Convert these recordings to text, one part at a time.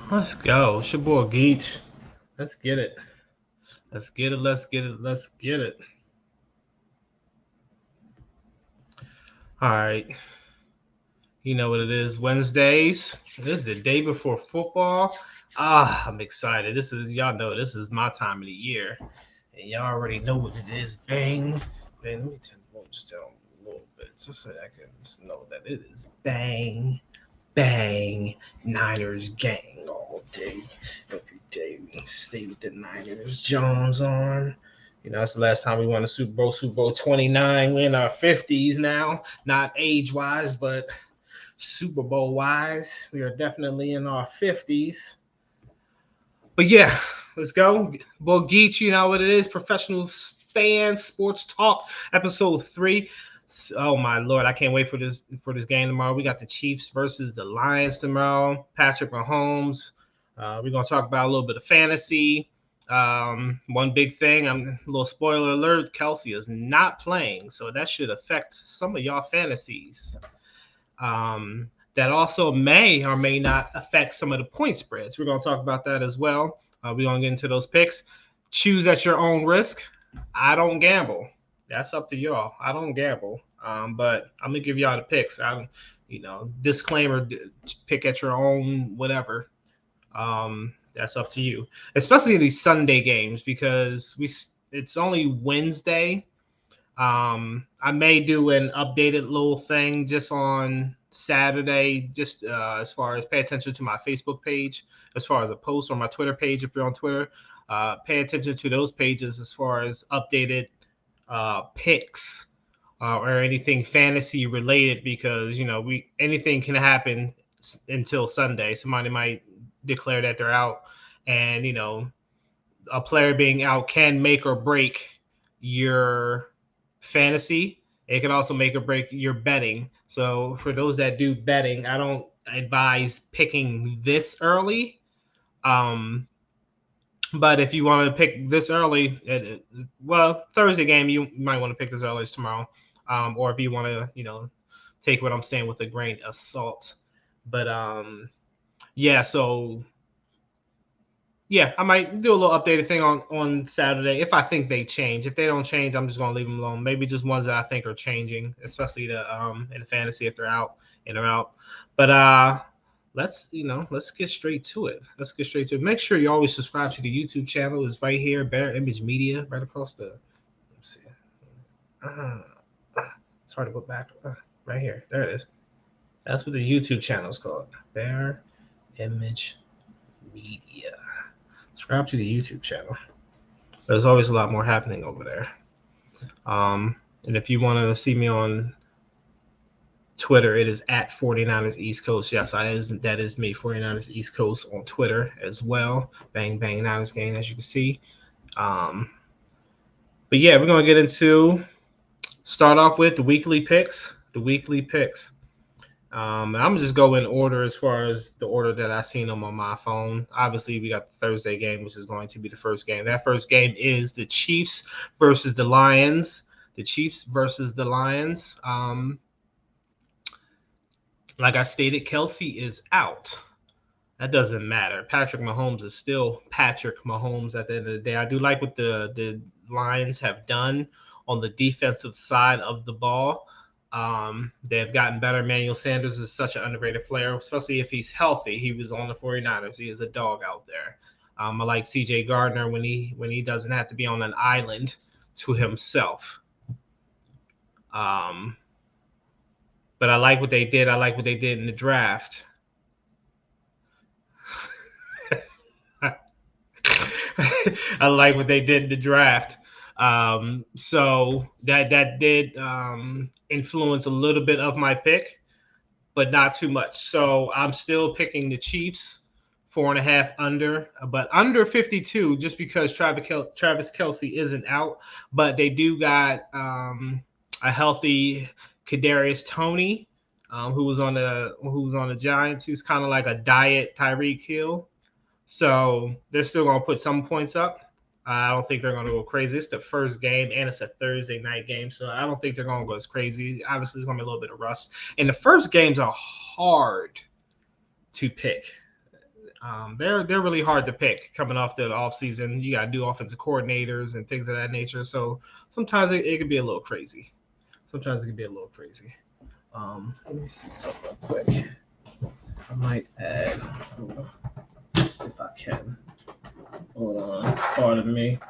Let's go. It's your boy Geach. Let's get it. Let's get it. Let's get it. Let's get it. All right. You know what it is. Wednesdays. This is the day before football. I'm excited. Y'all know this is my time of the year. And y'all already know what it is. Bang. Bang. Let me turn the volume just down a little bit just so I can know that it is bang. Bang. Niners gang all day. Every day we stay with the Niners. Jones on. That's the last time we won a Super Bowl 29. We're in our 50s now. Not age wise, but Super Bowl wise. We are definitely in our 50s. But yeah, let's go. Boy Geach, you know what it is. Professional fan sports talk, episode 3. Oh my lord, I can't wait for this game tomorrow. We got the Chiefs versus the Lions tomorrow. Patrick Mahomes. We're gonna talk about a little bit of fantasy. One big thing, I'm a little spoiler alert. Kelsey is not playing, so that should affect some of y'all fantasies. That also may or may not affect some of the point spreads. We're going to talk about that as well. We're going to get into those picks. Choose at your own risk. I don't gamble. That's up to y'all. I don't gamble, but I'm gonna give y'all the picks. Disclaimer: pick at your own whatever. That's up to you, especially in these Sunday games because it's only Wednesday. I may do an updated little thing just on Saturday, just as far as pay attention to my Facebook page, as far as a post on my Twitter page. If you're on Twitter, pay attention to those pages as far as updated picks or anything fantasy related, because we anything can happen until Sunday. Somebody might declare that they're out, and a player being out can make or break your fantasy. It can also make or break your betting. So for those that do betting, I don't advise picking this early. Um, but if you want to pick this early, Thursday game, you might want to pick this early as tomorrow. Or if you want to, take what I'm saying with a grain of salt. But yeah, so yeah, I might do a little updated thing on Saturday if I think they change. If they don't change, I'm just gonna leave them alone. Maybe just ones that I think are changing, especially the in the fantasy if they're out and they're out. But let's get straight to it. Let's get straight to it. Make sure you always subscribe to the YouTube channel. It's right here, Better Image Media, right across the. Let's see. Uh, it's hard to go back. Right here, there it is. That's what the YouTube channel is called, Bear Image Media. Subscribe to the YouTube channel. There's always a lot more happening over there. And if you want to see me on Twitter, it is at 49ers East Coast. Yes, that is me, 49ers East Coast on Twitter as well. Bang, bang, Niners game, as you can see. But yeah, we're going to get into, start off with the weekly picks. I'm gonna just go in order as far as the order that I seen them on my phone. Obviously, we got the Thursday game, which is going to be the first game. That first game is the Chiefs versus the Lions. The Chiefs versus the Lions. Like I stated, Kelsey is out. That doesn't matter. Patrick Mahomes is still Patrick Mahomes at the end of the day. I do like what the Lions have done on the defensive side of the ball. They've gotten better. Emmanuel Sanders is such an underrated player, especially if he's healthy. He was on the 49ers. He is a dog out there. I like CJ Gardner when he doesn't have to be on an island to himself. But I like what they did. I like what they did in the draft. I like what they did in the draft. So that did influence a little bit of my pick, but not too much. So I'm still picking the Chiefs, 4.5 under, but under 52, just because Travis Kelsey isn't out, but they do got a healthy Kadarius Toney, who was on the Giants. He's kind of like a diet Tyreek Hill. So they're still going to put some points up. I don't think they're going to go crazy. It's the first game, and it's a Thursday night game, so I don't think they're going to go as crazy. Obviously, it's going to be a little bit of rust. And the first games are hard to pick. They're really hard to pick coming off the offseason. You got to do offensive coordinators and things of that nature. So sometimes it can be a little crazy. Let me see something real quick. I might add, if I can. Hold on. Pardon me.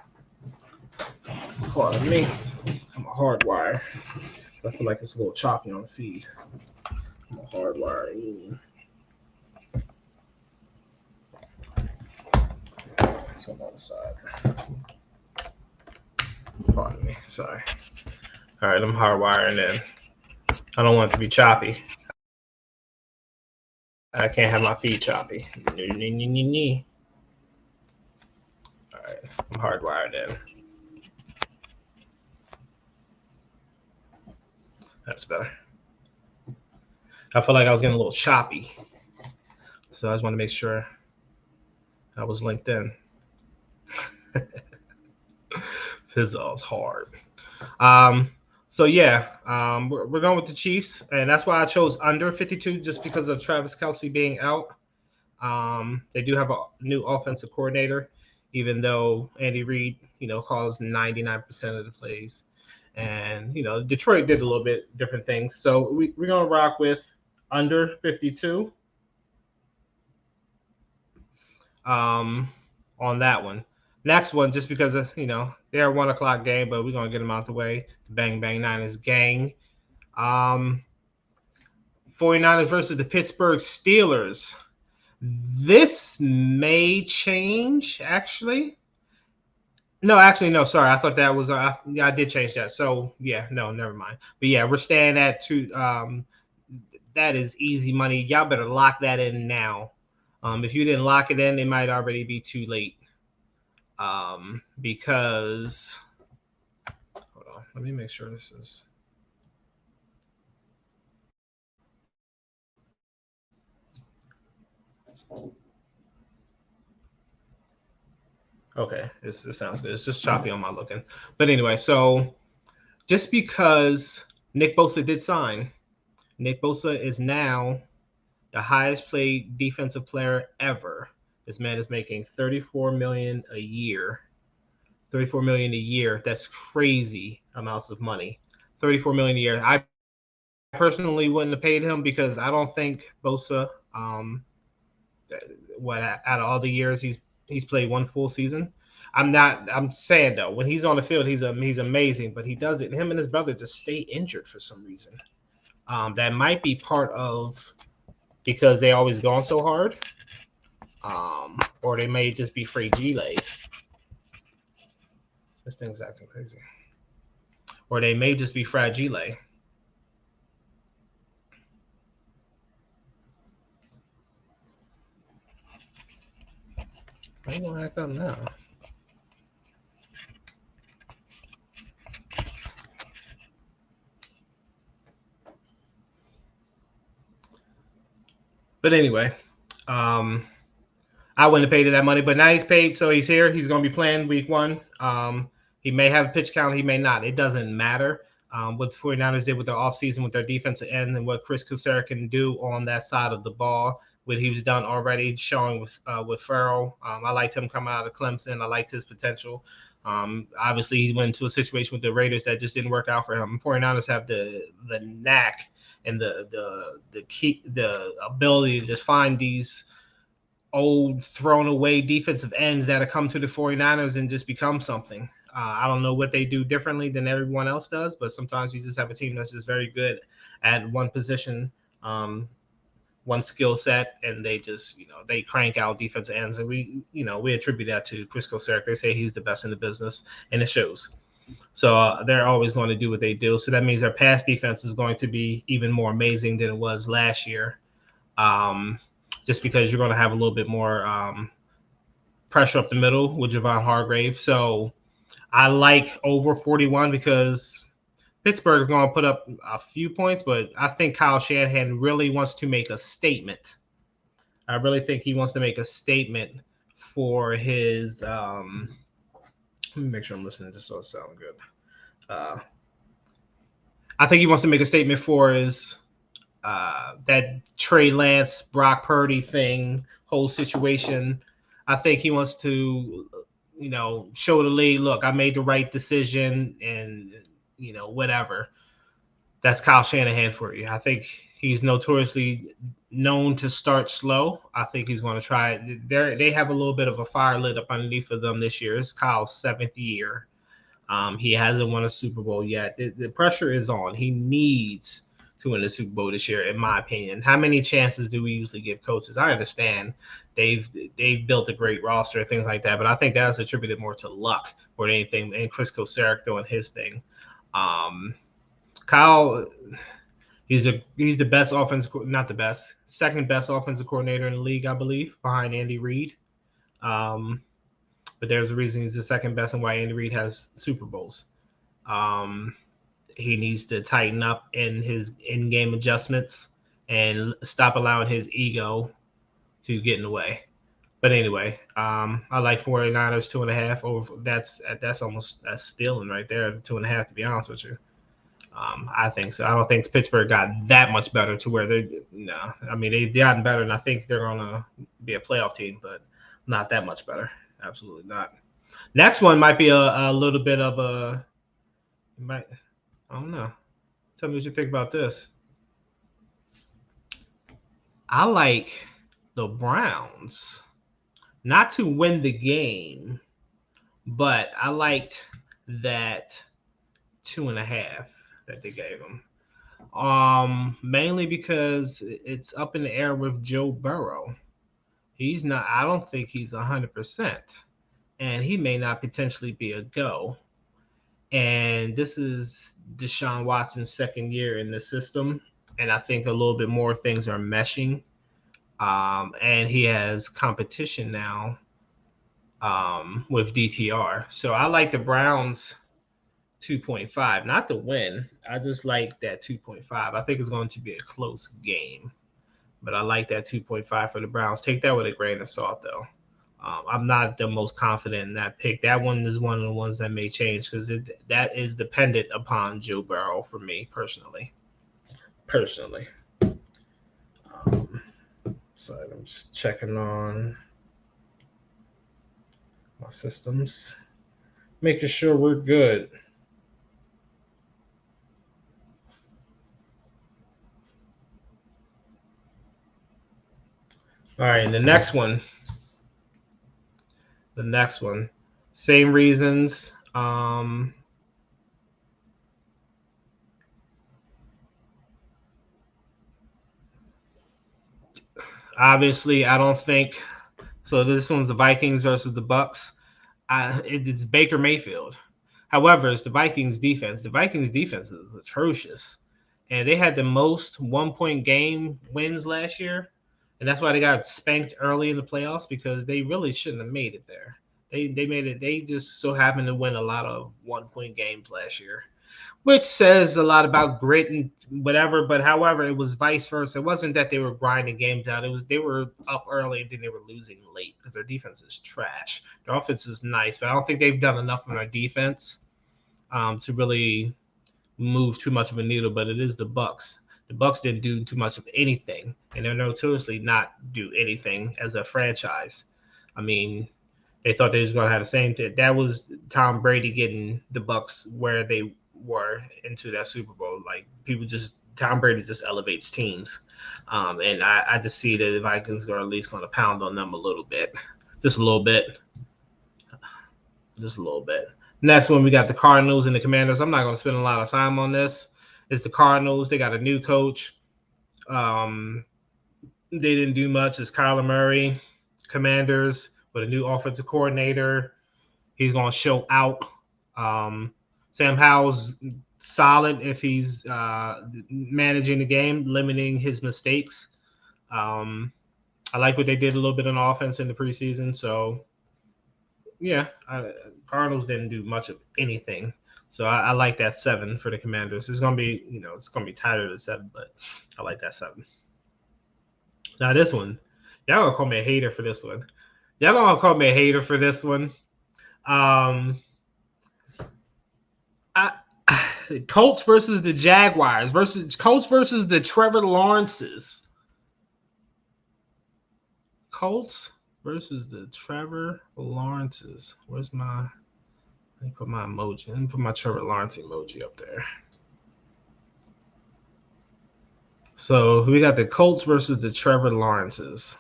I'm a hardwire. I feel like it's a little choppy on the feed. I'm a hardwire. It's on the other side. Pardon me. Sorry. All right, I'm hardwiring in. I don't want it to be choppy. I can't have my feed choppy. All right, I'm hardwired in. That's better. I feel like I was getting a little choppy. So I just want to make sure I was linked in. Fizzle's hard. So yeah, we're going with the Chiefs, and that's why I chose under 52, just because of Travis Kelce being out. They do have a new offensive coordinator, even though Andy Reid, calls 99% of the plays, and Detroit did a little bit different things. So we're gonna rock with under 52. On that one. Next one, just because of, they're a 1:00 game, but we're gonna get them out the way. The Bang Bang Niners gang. 49ers versus the Pittsburgh Steelers. This may change, actually. No, sorry. I thought that was I did change that. So yeah, no, never mind. But yeah, we're staying at 2. That is easy money. Y'all better lock that in now. If you didn't lock it in, it might already be too late. Because hold on, let me make sure this is. Okay, this sounds good. It's just choppy on my looking. But anyway, so just because Nick Bosa did sign, Nick Bosa is now the highest paid defensive player ever. This man is making $34 million a year. $34 million a year. That's crazy amounts of money. $34 million a year. I personally wouldn't have paid him because I don't think Bosa, out of all the years he's played one full season. I'm saying though, when he's on the field, he's amazing, but he does it. Him and his brother just stay injured for some reason. That might be part of because they always gone so hard. Or they may just be fragile. This thing's acting crazy. Or they may just be fragile. Why you gonna act up now? But anyway, I wouldn't have paid that money, but now he's paid, so he's here. He's going to be playing week 1. He may have a pitch count, he may not. It doesn't matter. What the 49ers did with their offseason with their defensive end and what Chris Kosera can do on that side of the ball, what he was done already, showing with Farrell. I liked him coming out of Clemson. I liked his potential. Obviously, he went into a situation with the Raiders that just didn't work out for him. 49ers have the knack and the ability to just find these old thrown away defensive ends that have come to the 49ers and just become something. I don't know what they do differently than everyone else does, but sometimes you just have a team that's just very good at one position, one skill set, and they just, they crank out defensive ends. And we attribute that to Chris Kosera. They say he's the best in the business, and it shows. So they're always going to do what they do. So that means their pass defense is going to be even more amazing than it was last year. Just because you're going to have a little bit more pressure up the middle with Javon Hargrave. So I like over 41 because Pittsburgh is going to put up a few points, but I think Kyle Shanahan really wants to make a statement. I really think he wants to make a statement for his let me make sure I'm listening to this so it sounds good. I think he wants to make a statement for his that Trey Lance, Brock Purdy thing, whole situation. I think he wants to, show the league, look, I made the right decision, and whatever. That's Kyle Shanahan for you. I think he's notoriously known to start slow. I think he's going to try. They have a little bit of a fire lit up underneath of them this year. It's Kyle's 7th year. He hasn't won a Super Bowl yet. The pressure is on. He needs to win the Super Bowl this year, in my opinion. How many chances do we usually give coaches? I understand they've built a great roster, things like that, but I think that's attributed more to luck more than anything. And Chris Kocurek doing his thing. Kyle, he's the best not the best, second best offensive coordinator in the league, I believe, behind Andy Reid. But there's a reason he's the second best and why Andy Reid has Super Bowls. He needs to tighten up in his in-game adjustments and stop allowing his ego to get in the way. But anyway, I like 49ers 2.5 over. That's stealing right there, 2.5, to be honest with you. I think so. I don't think Pittsburgh got that much better to where they've gotten better, and I think they're going to be a playoff team, but not that much better. Absolutely not. Next one might be a little bit of I don't know. Tell me what you think about this. I like the Browns not to win the game, but I liked that 2.5 that they gave them. Mainly because it's up in the air with Joe Burrow. I don't think he's 100%, and he may not potentially be a go. And this is Deshaun Watson's second year in the system, and I think a little bit more things are meshing. And he has competition now with DTR. So I like the Browns 2.5, not to win. I just like that 2.5. I think it's going to be a close game, but I like that 2.5 for the Browns. Take that with a grain of salt, though. I'm not the most confident in that pick. That one is one of the ones that may change because that is dependent upon Joe Burrow for me personally. So I'm just checking on my systems, making sure we're good. All right, the next one. Same reasons. Obviously, I don't think so. This one's the Vikings versus the Bucks. It's Baker Mayfield. However, it's the Vikings defense. The Vikings defense is atrocious, and they had the most 1-point game wins last year, and that's why they got spanked early in the playoffs because they really shouldn't have made it there. They made it. They just so happened to win a lot of 1-point games last year, which says a lot about grit and whatever. But however, it was vice versa. It wasn't that they were grinding games out. It was they were up early and then they were losing late because their defense is trash. Their offense is nice, but I don't think they've done enough on their defense to really move too much of a needle. But it is the Bucks. The Bucks didn't do too much of anything, and they're notoriously not do anything as a franchise. I mean, they thought they was going to have the same thing. That was Tom Brady getting the Bucks where they were into that Super Bowl. Like Tom Brady just elevates teams, and I just see that the Vikings are at least going to pound on them a little bit, just a little bit. Next one, we got the Cardinals and the Commanders. I'm not going to spend a lot of time on this. It's the Cardinals. They got a new coach. They didn't do much. It's Kyler Murray. Commanders with a new offensive coordinator. He's going to show out. Sam Howell's solid if he's managing the game, limiting his mistakes. I like what they did a little bit on offense in the preseason. So, yeah, Cardinals didn't do much of anything. So I like that 7 for the Commanders. It's gonna be, it's gonna be tighter than 7, but I like that 7. Now this one, y'all gonna call me a hater for this one. Colts versus the Jaguars versus Colts versus the Trevor Lawrences. Colts versus the Trevor Lawrences. Where's my? Let me put my emoji. Let me put my Trevor Lawrence emoji up there. So we got the Colts versus the Trevor Lawrences.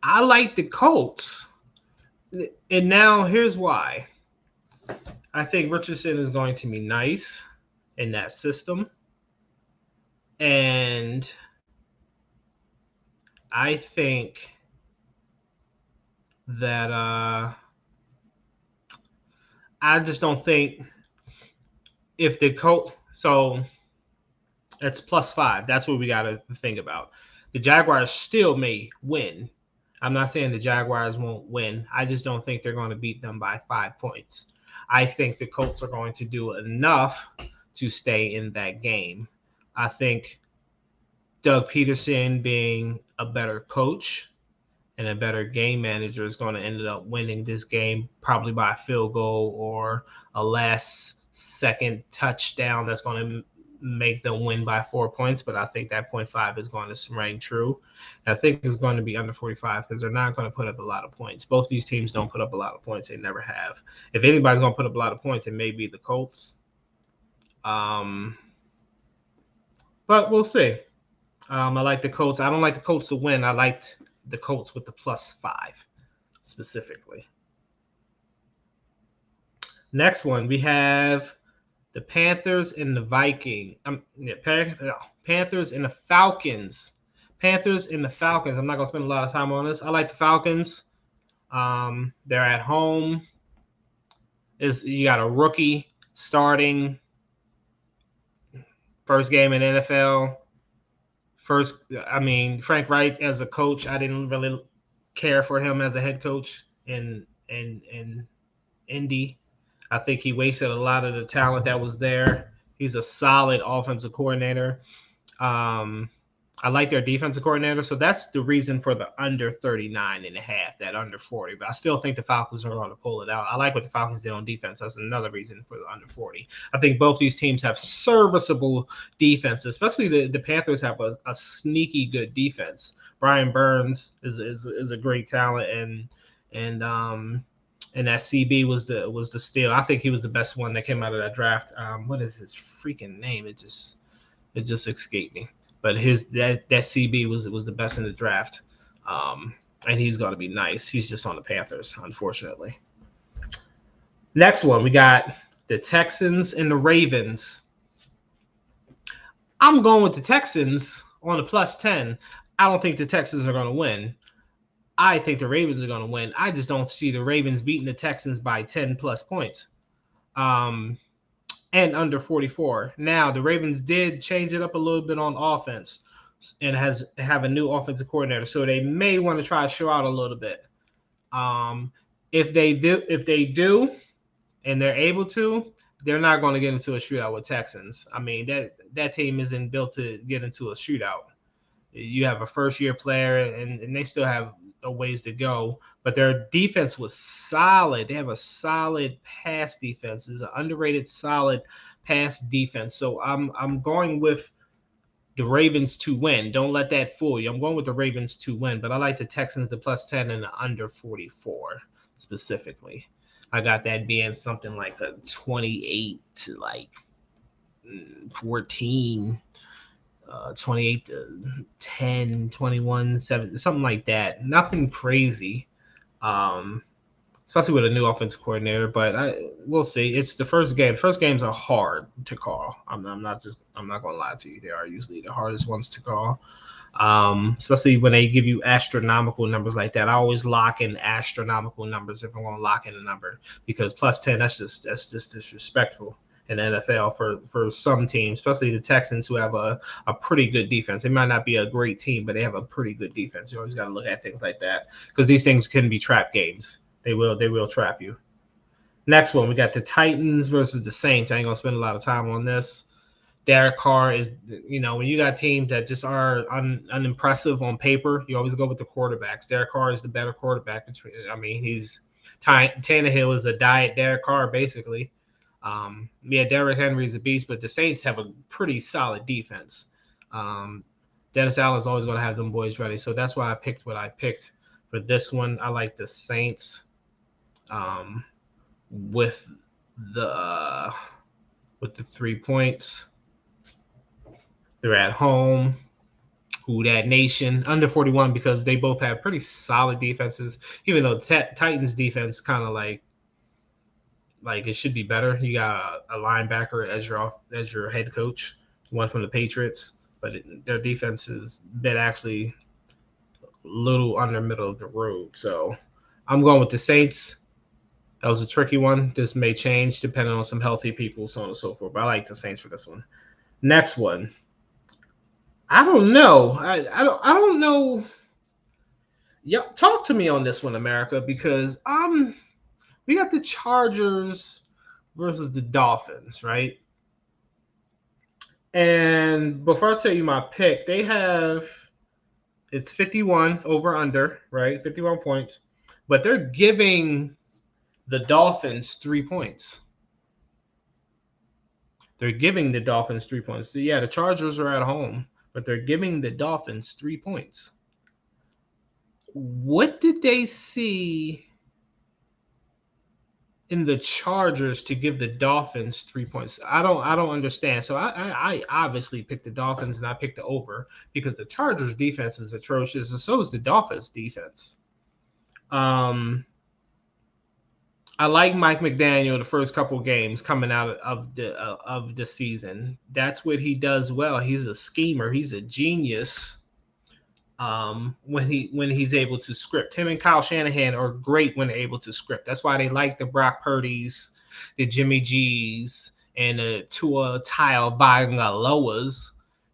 I like the Colts, and now here's why. I think Richardson is going to be nice in that system, and I think that I just don't think if the coach, so it's +5. That's what we got to think about. The Jaguars still may win. I'm not saying the Jaguars won't win. I just don't think they're going to beat them by 5 points. I think the Colts are going to do enough to stay in that game. I think Doug Peterson being a better coach and a better game manager is going to end up winning this game probably by a field goal or a last-second touchdown that's going to make them win by 4 points, but I think that 0.5 is going to ring true. And I think it's going to be under 45 because they're not going to put up a lot of points. Both these teams don't put up a lot of points. They never have. If anybody's going to put up a lot of points, it may be the Colts. But we'll see. I like the Colts. I don't like the Colts to win. I like the Colts with the +5 specifically. Next one, we have the Panthers and the Panthers and the Falcons. Panthers and the Falcons. I'm not going to spend a lot of time on this. I like the Falcons. They're at home. You got a rookie starting first game in NFL. Frank Reich as a coach, I didn't really care for him as a head coach in Indy. I think he wasted a lot of the talent that was there. He's a solid offensive coordinator. I like their defensive coordinator, so that's the reason for the under 39.5, that under 40. But I still think the Falcons are going to pull it out. I like what the Falcons did on defense. That's another reason for the under 40. I think both these teams have serviceable defense, especially the Panthers have a sneaky good defense. Brian Burns is a great talent, and that CB was the steal. I think he was the best one that came out of that draft. What is his freaking name? It just escaped me. But that CB was the best in the draft, and he's going to be nice. He's just on the Panthers, unfortunately. Next one, we got the Texans and the Ravens. I'm going with the Texans on the +10. I don't think the Texans are going to win. I think the Ravens are going to win. I just don't see the Ravens beating the Texans by 10+ points. And under 44. Now, the Ravens did change it up a little bit on offense and have a new offensive coordinator, so they may want to try to show out a little bit. If they do, and they're able to, they're not going to get into a shootout with Texans. I mean, that team isn't built to get into a shootout. You have a first-year player, and they still have a ways to go, but their defense was solid. They have a solid pass defense. It's an underrated, solid pass defense. So I'm going with the Ravens to win. Don't let that fool you. I'm going with the Ravens to win, but I like the Texans, the +10 and the under 44 specifically. I got that being something like a 28 to like 14. 28 to 10, 21, 7, something like that. Nothing crazy, especially with a new offensive coordinator. But we'll see. It's the first game. First games are hard to call. I'm not going to lie to you. They are usually the hardest ones to call, especially when they give you astronomical numbers like that. I always lock in astronomical numbers if I'm going to lock in a number, because +10, that's just disrespectful in the NFL for some teams, especially the Texans, who have a pretty good defense. They might not be a great team, but they have a pretty good defense. You always got to look at things like that, because these things can be trap games. They will trap you. Next one, we got the Titans versus the Saints. I ain't going to spend a lot of time on this. Derek Carr is, when you got teams that just are unimpressive on paper, you always go with the quarterbacks. Derek Carr is the better quarterback. Tannehill is a diet Derek Carr, basically. Derrick Henry's a beast, but the Saints have a pretty solid defense. Dennis Allen's always going to have them boys ready, so that's why I picked what I picked for this one. I like the Saints with the 3 points. They're at home. Who that nation under 41 because they both have pretty solid defenses. Even though Titans defense kind of like it should be better. You got a linebacker as your head coach, one from the Patriots, but their defense is been actually a little under middle of the road. So I'm going with the Saints. That was a tricky one. This may change depending on some healthy people, so on and so forth. But I like the Saints for this one. Next one. I don't know. I don't know. Yeah, talk to me on this one, America, because we got the Chargers versus the Dolphins, right? And before I tell you my pick, it's 51 over under, right? 51 points, but they're giving the Dolphins 3 points. They're giving the Dolphins 3 points. So yeah, the Chargers are at home, but they're giving the Dolphins 3 points. What did they see in the Chargers to give the Dolphins 3 points? I don't understand. So I obviously picked the Dolphins and I picked the over because the Chargers defense is atrocious, and so is the Dolphins defense. I like Mike McDaniel the first couple games coming out of the season. That's what he does well. He's a schemer. He's a genius. When he's able to script. Him and Kyle Shanahan are great when they're able to script. That's why they like the Brock Purdy's, the Jimmy G's, and the Tua Tagovailoas,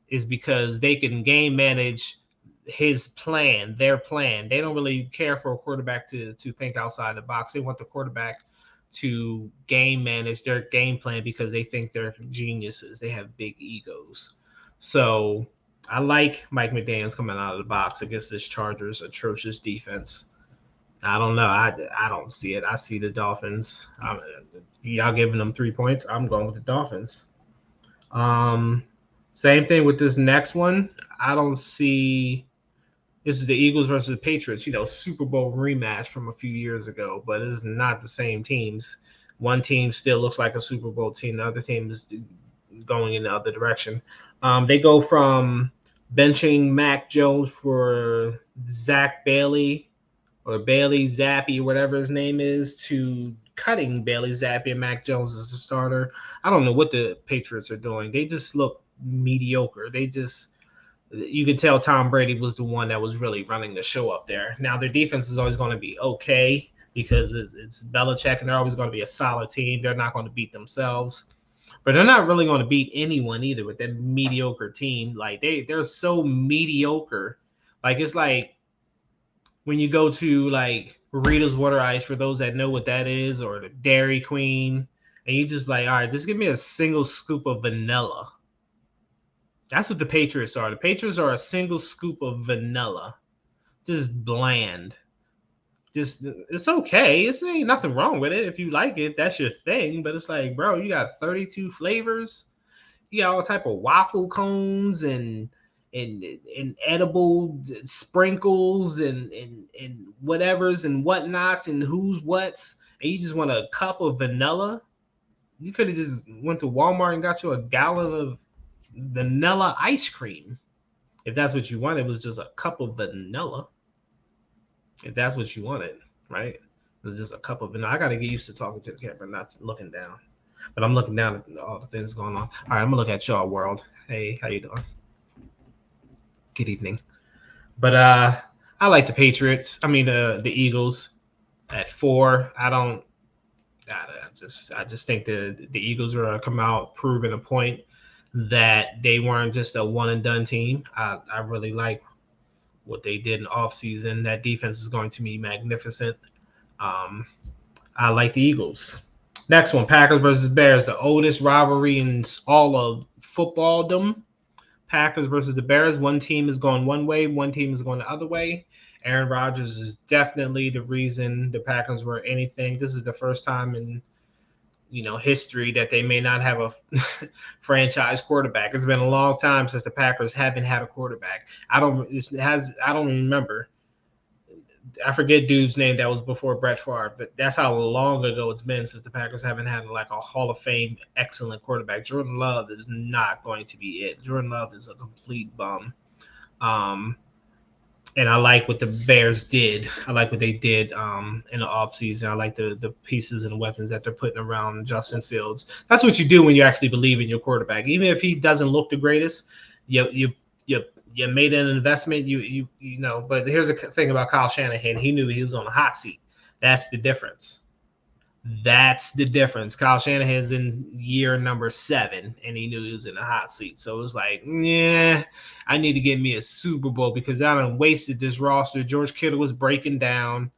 is because they can game manage their plan. They don't really care for a quarterback to think outside the box. They want the quarterback to game manage their game plan because they think they're geniuses. They have big egos. So I like Mike McDaniels coming out of the box against this Chargers atrocious defense. I don't know. I don't see it. I see the Dolphins. Y'all giving them 3 points. I'm going with the Dolphins. Same thing with this next one. I don't see. This is the Eagles versus the Patriots, Super Bowl rematch from a few years ago, but it's not the same teams. One team still looks like a Super Bowl team. The other team is going in the other direction. They go from benching Mac Jones for Zach Bailey or Bailey Zappi, whatever his name is, to cutting Bailey Zappi and Mac Jones as a starter. I don't know what the Patriots are doing. They just look mediocre. You could tell Tom Brady was the one that was really running the show up there. Now, their defense is always going to be okay because it's Belichick, and they're always going to be a solid team. They're not going to beat themselves. But they're not really going to beat anyone either with that mediocre team. Like, they're so mediocre. Like, it's like when you go to, like, Rita's Water Ice, for those that know what that is, or the Dairy Queen, and you just like, all right, just give me a single scoop of vanilla. That's what the Patriots are. The Patriots are a single scoop of vanilla. Just bland. It's okay. It's ain't nothing wrong with it. If you like it, that's your thing. But it's like, bro, you got 32 flavors. You got all type of waffle cones and edible sprinkles and whatevers and whatnots and who's what's, and you just want a cup of vanilla. You could have just went to Walmart and got you a gallon of vanilla ice cream. If that's what you wanted, it was just a cup of vanilla. If that's what you wanted, right? It was just a cup of vanilla. I got to get used to talking to the camera, not looking down. But I'm looking down at all the things going on. All right, I'm going to look at y'all, world. Hey, how you doing? Good evening. But I like the Patriots. I mean, the Eagles at 4. I just think the Eagles are going to come out proving a point that they weren't just a one-and-done team. I really like what they did in offseason. That defense is going to be magnificent. I like the Eagles. Next one, Packers versus Bears, the oldest rivalry in all of footballdom. Packers versus the Bears. One team is going one way, one team is going the other way. Aaron Rodgers is definitely the reason the Packers were anything. This is the first time in history that they may not have a franchise quarterback. It's been a long time since the Packers haven't had a quarterback. I don't remember. I forget dude's name that was before Brett Favre, but that's how long ago it's been since the Packers haven't had like a Hall of Fame excellent quarterback. Jordan Love is not going to be it. Jordan Love is a complete bum. And I like what the Bears did. I like what they did in the offseason. I like the pieces and weapons that they're putting around Justin Fields. That's what you do when you actually believe in your quarterback. Even if he doesn't look the greatest, you made an investment. You know. But here's the thing about Kyle Shanahan. He knew he was on a hot seat. That's the difference. Kyle Shanahan's in year number 7, and he knew he was in a hot seat. So it was like, yeah, I need to get me a Super Bowl because I done wasted this roster. George Kittle was breaking down.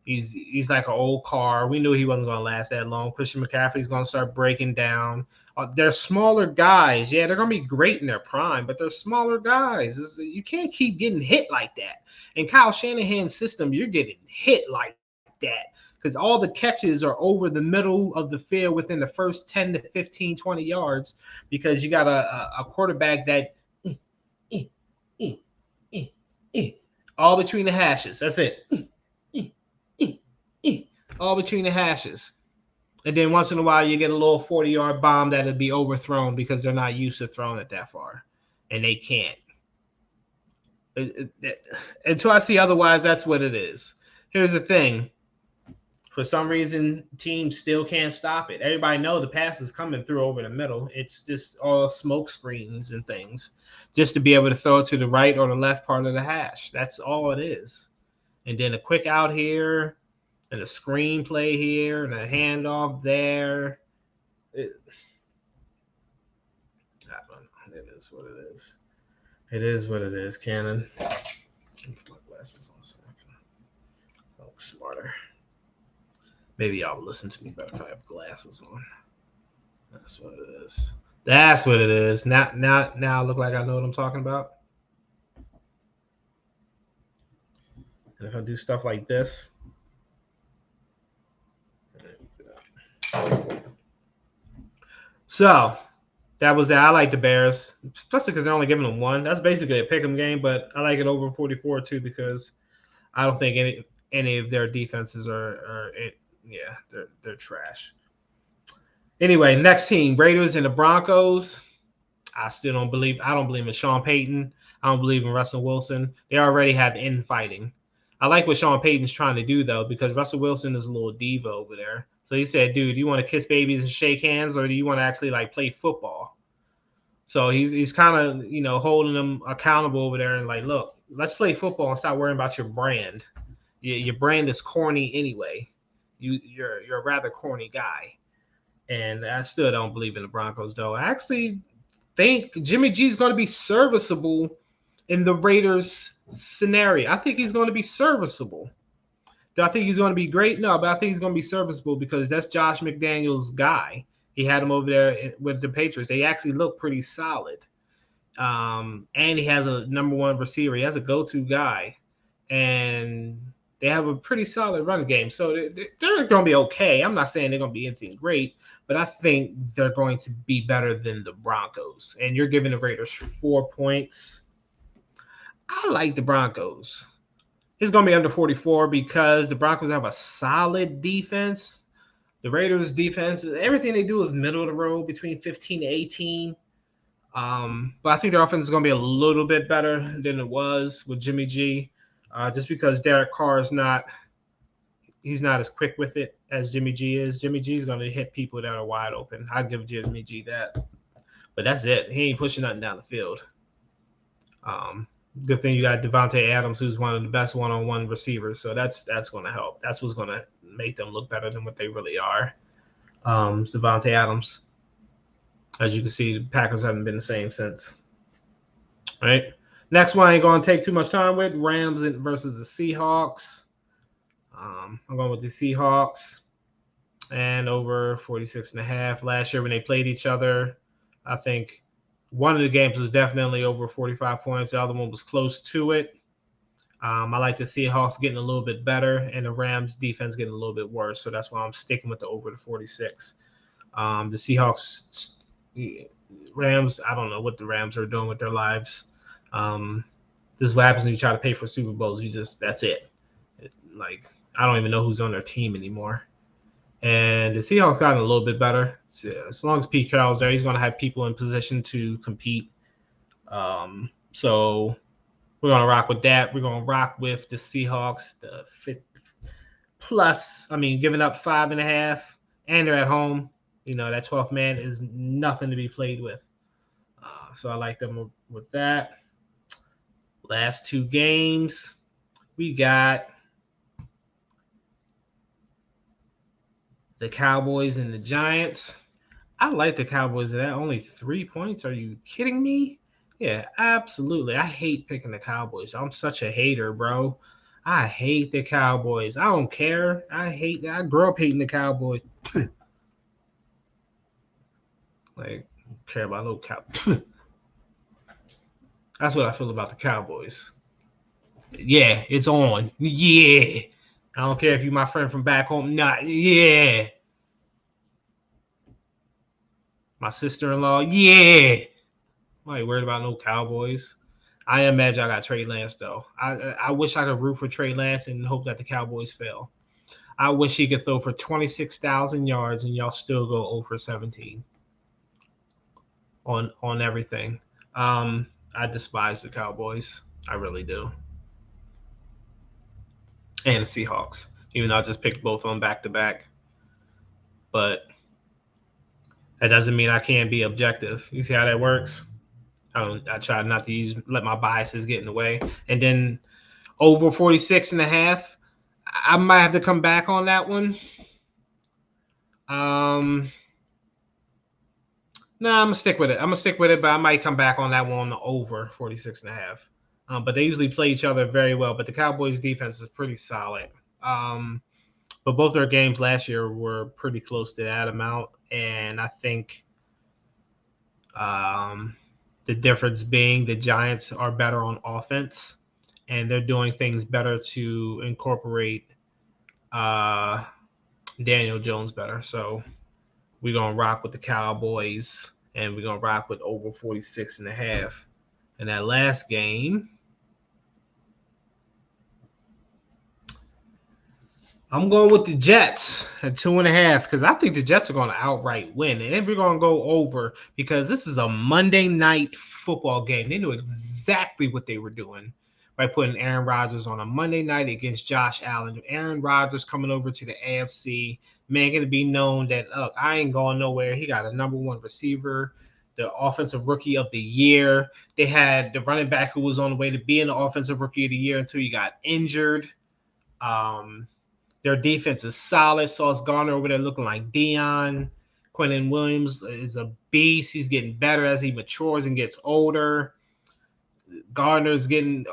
He's like an old car. We knew he wasn't going to last that long. Christian McCaffrey's going to start breaking down. They're smaller guys. Yeah, they're going to be great in their prime, but they're smaller guys. You can't keep getting hit like that. In Kyle Shanahan's system, you're getting hit like that. Because all the catches are over the middle of the field within the first 10 to 15, 20 yards because you got a quarterback that all between the hashes. That's it. All between the hashes. And then once in a while you get a little 40-yard bomb that'll be overthrown because they're not used to throwing it that far. And they can't. Until I see otherwise, that's what it is. Here's the thing. For some reason, teams still can't stop it. Everybody knows the pass is coming through over the middle. It's just all smoke screens and things just to be able to throw it to the right or the left part of the hash. That's all it is. And then a quick out here and a screen play here and a handoff there. It is what it is. It is what it is, Cannon. Let me put my glasses on so I can look smarter. Maybe y'all will listen to me better if I have glasses on. That's what it is. That's what it is. Now I look like I know what I'm talking about. And if I do stuff like this. So that was that. I like the Bears, especially because they're only giving them 1. That's basically a pick'em game, but I like it over 44 too because I don't think any of their defenses are they're trash. Anyway, next team, Raiders and the Broncos. I don't believe in Sean Payton. I don't believe in Russell Wilson. They already have infighting. I like what Sean Payton's trying to do, though, because Russell Wilson is a little diva over there. So he said, dude, you want to kiss babies and shake hands, or do you want to actually, play football? So he's kind of, holding them accountable over there and look, let's play football and stop worrying about your brand. Your brand is corny anyway. You're a rather corny guy. And I still don't believe in the Broncos, though. I actually think Jimmy G is going to be serviceable in the Raiders scenario. I think he's going to be serviceable. Do I think he's going to be great? No, but I think he's going to be serviceable because that's Josh McDaniels' guy. He had him over there with the Patriots. They actually look pretty solid. And he has a number 1 receiver. He has a go-to guy. And they have a pretty solid run game. So they're going to be okay. I'm not saying they're going to be anything great, but I think they're going to be better than the Broncos. And you're giving the Raiders 4 points. I like the Broncos. It's going to be under 44 because the Broncos have a solid defense. The Raiders' defense, everything they do is middle of the road between 15 to 18. But I think their offense is going to be a little bit better than it was with Jimmy G. Just because Derek Carr is he's not as quick with it as Jimmy G is. Jimmy G is going to hit people that are wide open. I'll give Jimmy G that. But that's it. He ain't pushing nothing down the field. Good thing you got Devontae Adams, who's one of the best one-on-one receivers. So that's going to help. That's what's going to make them look better than what they really are. It's Devontae Adams. As you can see, the Packers haven't been the same since. All right. Next one I ain't going to take too much time with. Rams versus the Seahawks. I'm going with the Seahawks. And over 46.5. Last year when they played each other, I think one of the games was definitely over 45 points. The other one was close to it. I like the Seahawks getting a little bit better and the Rams defense getting a little bit worse. So that's why I'm sticking with the over the 46. The Seahawks, Rams, I don't know what the Rams are doing with their lives. This is what happens when you try to pay for Super Bowls. That's it. Like, I don't even know who's on their team anymore. And the Seahawks gotten a little bit better. So as long as Pete Carroll's there, he's going to have people in position to compete. So we're going to rock with that. We're going to rock with the Seahawks, the plus, giving up 5.5, and they're at home. That 12th man is nothing to be played with. So I like them with that. Last two games, we got the Cowboys and the Giants. I like the Cowboys at only 3 points. Are you kidding me? Yeah, absolutely. I hate picking the Cowboys. I'm such a hater, bro. I hate the Cowboys. I don't care. I grew up hating the Cowboys. Like, I don't care about no Cowboys. That's what I feel about the Cowboys. Yeah, it's on. Yeah. I don't care if you're my friend from back home. Not. Yeah. My sister-in-law. Yeah. I ain't worried about no Cowboys. I imagine I got Trey Lance, though. I wish I could root for Trey Lance and hope that the Cowboys fail. I wish he could throw for 26,000 yards and y'all still go over 17 on everything. I despise the Cowboys. I really do. And the Seahawks, even though I just picked both of them back to back. But that doesn't mean I can't be objective. You see how that works? I try not to let my biases get in the way. And then over 46.5, I might have to come back on that one. No, I'm gonna stick with it. But I might come back on that one on the over 46.5. But they usually play each other very well. But the Cowboys' defense is pretty solid. But both their games last year were pretty close to that amount, and I think the difference being the Giants are better on offense, and they're doing things better to incorporate Daniel Jones better. So we're going to rock with the Cowboys, and we're going to rock with over 46.5. In that last game, I'm going with the Jets at 2.5 because I think the Jets are going to outright win. And then we're going to go over because this is a Monday night football game. They knew exactly what they were doing by putting Aaron Rodgers on a Monday night against Josh Allen. Aaron Rodgers coming over to the AFC, man, going to be known that, look, I ain't going nowhere. He got a number one receiver, the offensive rookie of the year. They had the running back who was on the way to being the offensive rookie of the year until he got injured. Their defense is solid. Sauce Gardner over there looking like Dion. Quentin Williams is a beast. He's getting better as he matures and gets older. Gardner's getting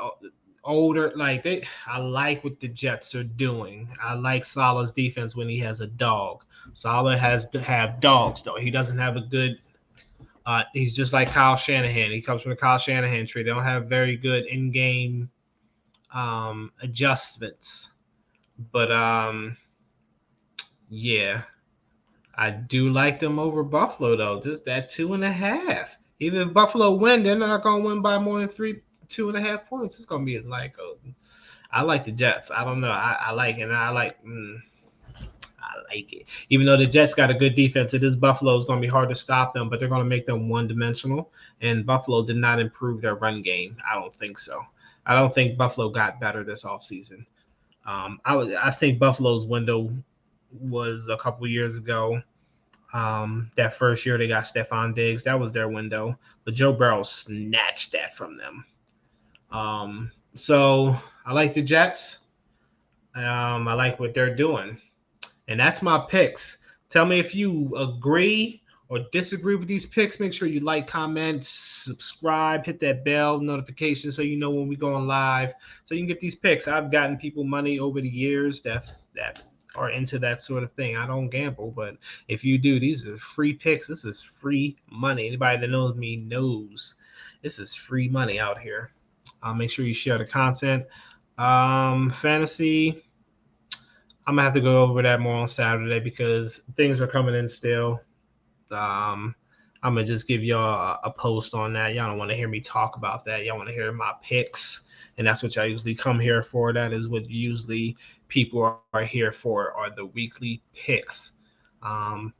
older. I like what the Jets are doing. I like Salah's defense when he has a dog. Salah has to have dogs, though. He doesn't have a good he's just like Kyle Shanahan. He comes from the Kyle Shanahan tree. They don't have very good in-game adjustments. But yeah, I do like them over Buffalo though. Just that 2.5. Even if Buffalo win, they're not gonna win by more than 2.5 points. It's gonna be I like the Jets. I don't know. I like it. I like it. Even though the Jets got a good defense, it is Buffalo is gonna be hard to stop them, but they're gonna make them one-dimensional. And Buffalo did not improve their run game. I don't think so. I don't think Buffalo got better this offseason. I think Buffalo's window was a couple years ago. That first year they got Stephon Diggs. That was their window. But Joe Burrow snatched that from them. So I like the Jets. I like what they're doing. And that's my picks. Tell me if you agree or disagree with these picks. Make sure you like, comment, subscribe, hit that bell notification so you know when we go on live. So you can get these picks. I've gotten people money over the years that are into that sort of thing. I don't gamble, but if you do, these are free picks. This is free money. Anybody that knows me knows this is free money out here. Make sure you share the content. Fantasy. I'm gonna have to go over that more on Saturday because things are coming in still. Um, I'm gonna just give y'all a post on that. Y'all don't want to hear me talk about that. Y'all want to hear my picks, and that's what y'all usually come here for. That is what usually people are here for, are the weekly picks. Um,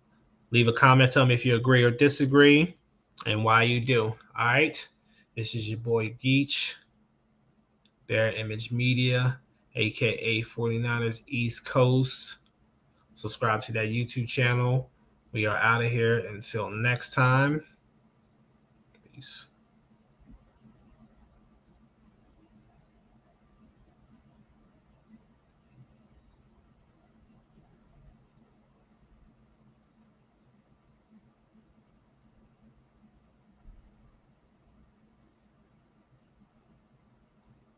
Leave a comment, tell me if you agree or disagree, and why you do. All right. This is your boy Geach, Bear Image Media, aka 49ers East Coast. Subscribe to that YouTube channel. We are out of here until next time. Peace.